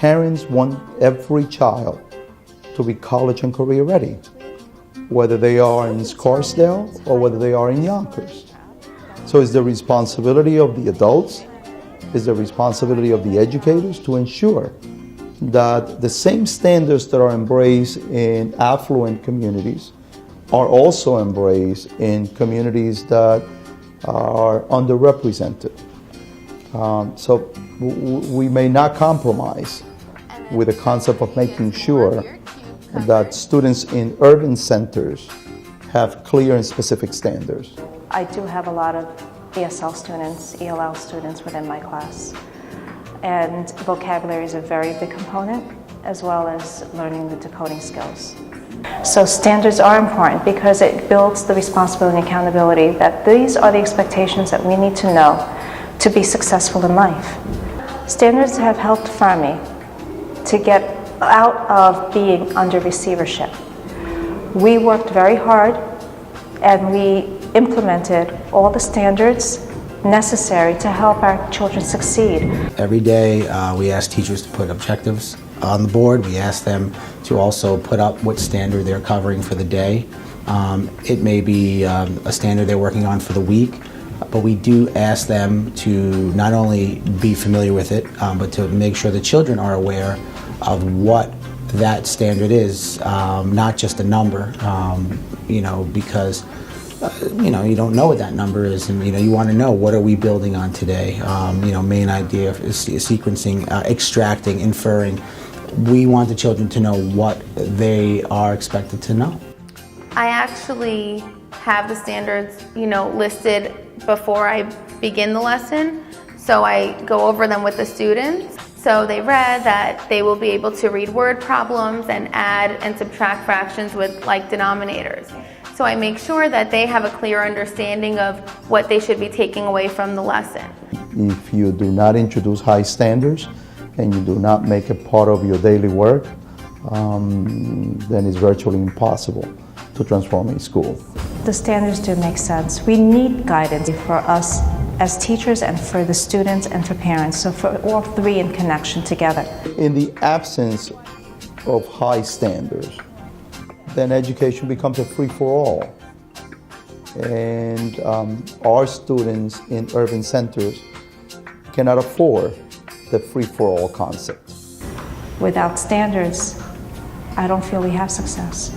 parents want every child to be college and career ready, whether they are in Scarsdale or whether they are in Yonkers. So it's the responsibility of the adults, it's the responsibility of the educators to ensure that the same standards that are embraced in affluent communities are also embraced in communities that are underrepresented. So we may not compromise with the concept of making sure that students in urban centers have clear and specific standards. I do have a lot of ESL students, ELL students within my class. And vocabulary is a very big component, as well as learning the decoding skills. So standards are important because it builds the responsibility and accountability that these are the expectations that we need to know to be successful in life. Standards have helped Fermi to get out of being under receivership. We worked very hard and we implemented all the standards necessary to help our children succeed. Every day we ask teachers to put objectives on the board. We ask them to also put up what standard they're covering for the day. It may be a standard they're working on for the week, but we do ask them to not only be familiar with it, but to make sure the children are aware of what that standard is, not just a number, because you don't know what that number is, and you want to know what are we building on today. Main idea is sequencing, extracting, inferring. We want the children to know what they are expected to know. I actually have the standards, listed before I begin the lesson, so I go over them with the students. So they read that they will be able to read word problems and add and subtract fractions with like denominators. So I make sure that they have a clear understanding of what they should be taking away from the lesson. If you do not introduce high standards and you do not make it part of your daily work, then it's virtually impossible to transform a school. The standards do make sense. We need guidance for us as teachers and for the students and for parents, so for all three in connection together. In the absence of high standards, then education becomes a free-for-all. And our students in urban centers cannot afford the free-for-all concept. Without standards, I don't feel we have success.